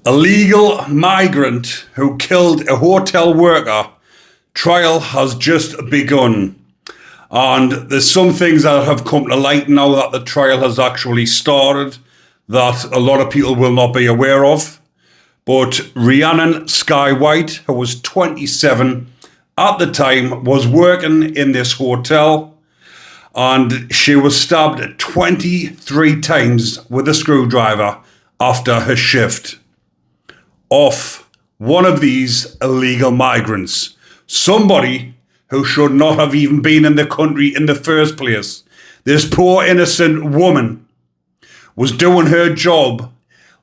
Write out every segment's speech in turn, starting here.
Illegal migrant who killed a hotel worker. Trial has just begun. And there's some things that have come to light now that the trial has actually started that a lot of people will not be aware of. But Rhiannon Skye Whyte, who was 27 at the time, was working in this hotel and she was stabbed 23 times with a screwdriver after her shift off one of these illegal migrants. Somebody who should not have even been in the country in the first place. This poor innocent woman was doing her job,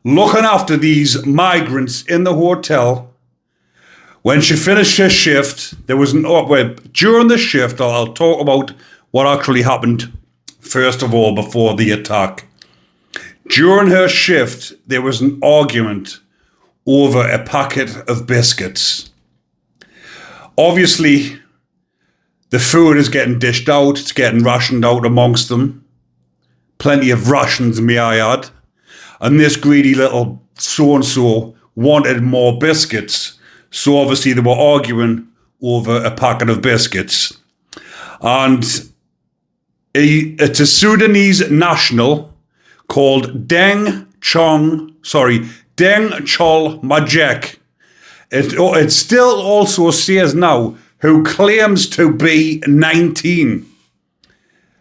looking after these migrants in the hotel. When she finished her shift, there was during the shift, I'll talk about what actually happened first of all before the attack. During her shift, there was an argument over a packet of biscuits. Obviously, the food is getting dished out, it's getting rationed out amongst them. Plenty of rations, may I add. And this greedy little so-and-so wanted more biscuits. So obviously they were arguing over a packet of biscuits. And it's a Sudanese national called Deng Chol Majek. It still also says now who claims to be 19.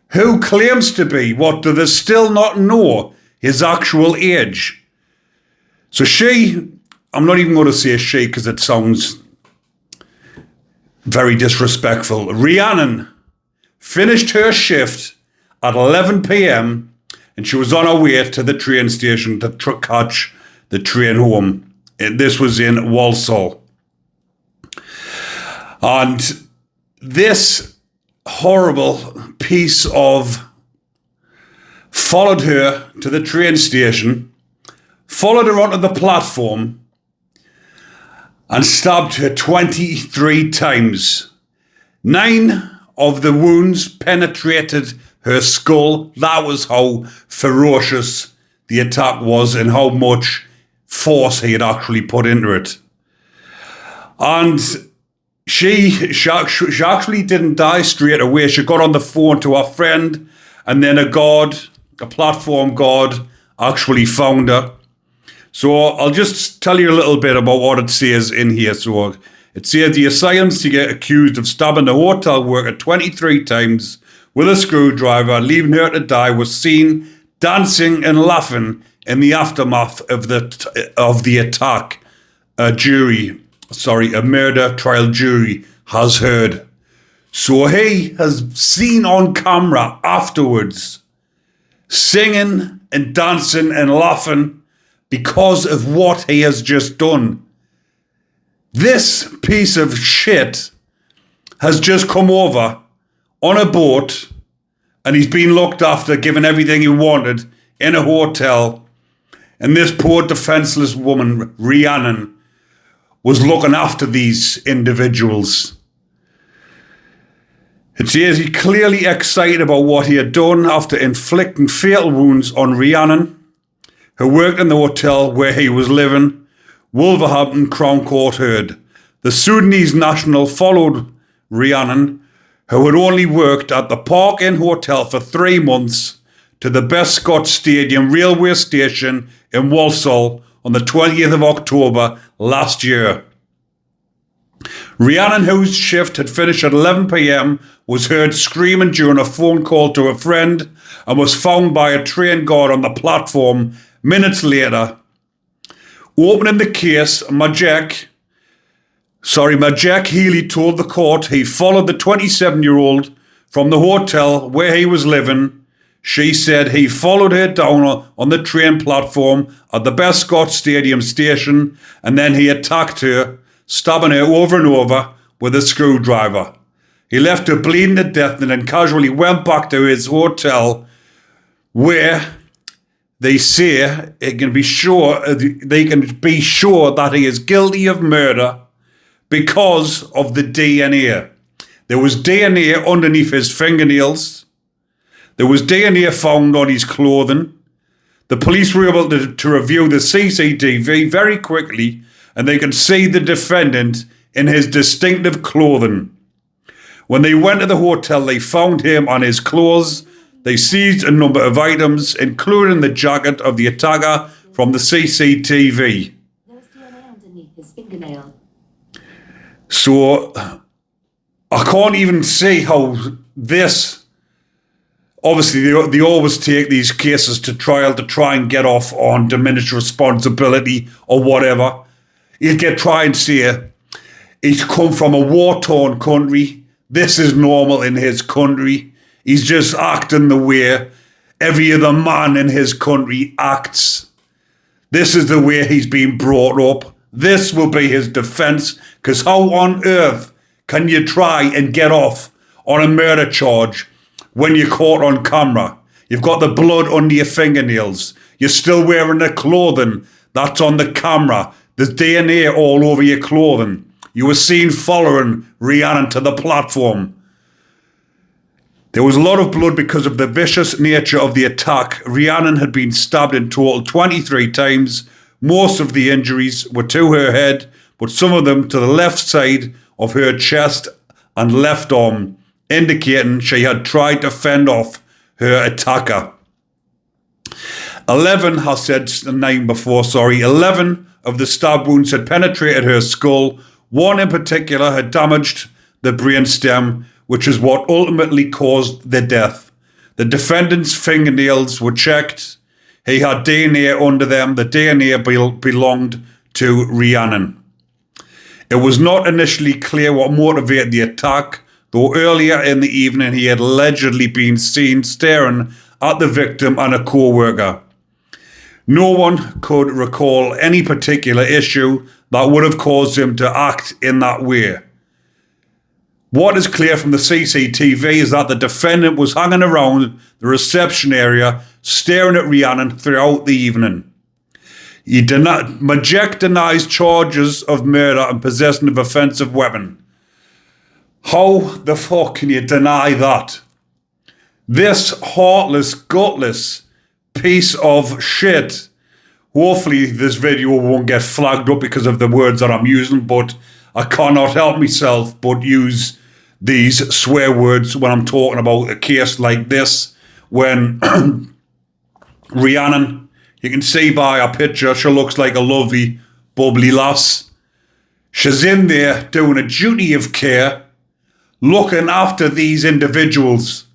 Who claims to be? What, do they still not know his actual age? So I'm not even going to say she because it sounds very disrespectful. Rhiannon finished her shift at 11 p.m. and she was on her way to the train station to catch the train home. This was in Walsall. And this horrible piece of followed her to the train station, followed her onto the platform, and stabbed her 23 times. 9 of the wounds penetrated her skull. That was how ferocious the attack was and how much force he had actually put into it. And she actually didn't die straight away. She got on the phone to her friend, and then a platform guard, actually found her. So I'll just tell you a little bit about what it says in here. So it says the asylum seeker accused of stabbing the hotel worker 23 times with a screwdriver, leaving her to die, was seen dancing and laughing in the aftermath of the attack. A murder trial jury has heard. So he has seen on camera afterwards singing and dancing and laughing because of what he has just done. This piece of shit has just come over on a boat and he's been looked after, given everything he wanted in a hotel. And this poor defenseless woman, Rhiannon, was looking after these individuals. It says he's clearly excited about what he had done after inflicting fatal wounds on Rhiannon, who worked in the hotel where he was living. Wolverhampton Crown Court heard. The Sudanese national followed Rhiannon, who had only worked at the Park Inn Hotel for 3 months, to the Bescott Stadium railway station in Walsall on the 20th of October last year. Rhiannon, whose shift had finished at 11 p.m, was heard screaming during a phone call to a friend and was found by a train guard on the platform minutes later. Opening the case, Majek Healy told the court he followed the 27-year-old from the hotel where he was living. She said he followed her down on the train platform at the Bescott Stadium station, and then he attacked her, stabbing her over and over with a screwdriver. He left her bleeding to death and then casually went back to his hotel, where they say they can be sure that he is guilty of murder because of the DNA. There was DNA underneath his fingernails. There was DNA found on his clothing. The police were able to review the CCTV very quickly, and they could see the defendant in his distinctive clothing. When they went to the hotel, they found him on his clothes. They seized a number of items, including the jacket of the attacker from the CCTV. There's DNA underneath his fingernail. So, I can't even see how this... Obviously, they always take these cases to trial to try and get off on diminished responsibility or whatever. You get try and say he's come from a war-torn country. This is normal in his country. He's just acting the way every other man in his country acts. This is the way he's been brought up. This will be his defence, because how on earth can you try and get off on a murder charge when you're caught on camera? You've got the blood under your fingernails. You're still wearing the clothing that's on the camera. There's DNA all over your clothing. You were seen following Rhiannon to the platform. There was a lot of blood because of the vicious nature of the attack. Rhiannon had been stabbed in total 23 times. Most of the injuries were to her head, but some of them to the left side of her chest and left arm, indicating she had tried to fend off her attacker. 11 of the stab wounds had penetrated her skull. One in particular had damaged the brainstem, which is what ultimately caused the death. The defendant's fingernails were checked. He had DNA under them. The DNA belonged to Rhiannon. It was not initially clear what motivated the attack, though earlier in the evening he had allegedly been seen staring at the victim and a co-worker. No one could recall any particular issue that would have caused him to act in that way. What is clear from the CCTV is that the defendant was hanging around the reception area staring at Rhiannon throughout the evening. Majek denies charges of murder and possession of offensive weapon. How the fuck can you deny that? This heartless, gutless piece of shit. Hopefully this video won't get flagged up because of the words that I'm using, but I cannot help myself but use these swear words when I'm talking about a case like this. When Rhiannon, you can see by her picture, she looks like a lovely, bubbly lass. She's in there doing a duty of care, looking after these individuals.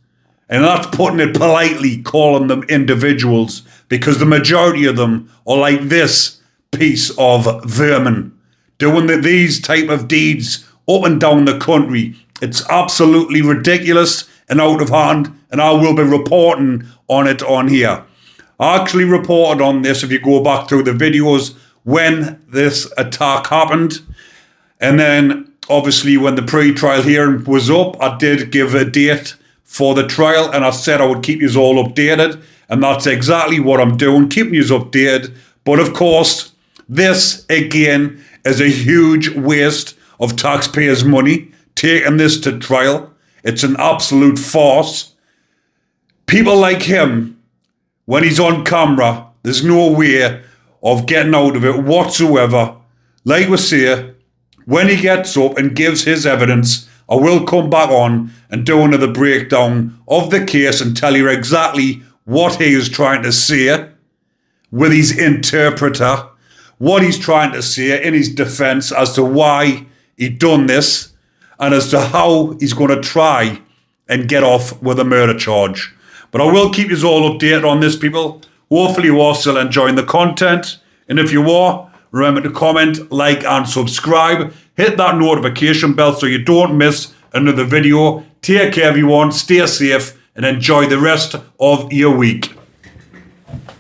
And that's putting it politely, calling them individuals, because the majority of them are like this piece of vermin, doing these type of deeds up and down the country. It's absolutely ridiculous and out of hand, and I will be reporting on it on here. I actually reported on this, if you go back through the videos, when this attack happened. And then, obviously, when the pre-trial hearing was up, I did give a date for the trial, and I said I would keep you all updated, and that's exactly what I'm doing, keeping you updated. But of course, this, again, is a huge waste of taxpayers' money, taking this to trial. It's an absolute farce. People like him, when he's on camera, there's no way of getting out of it whatsoever. Like we say, when he gets up and gives his evidence, I will come back on and do another breakdown of the case and tell you exactly what he is trying to say with his interpreter, what he's trying to say in his defence as to why he done this, and as to how he's going to try and get off with a murder charge. But I will keep you all updated on this, people. Hopefully you are still enjoying the content. And if you are, remember to comment, like and subscribe. Hit that notification bell so you don't miss another video. Take care everyone, stay safe and enjoy the rest of your week.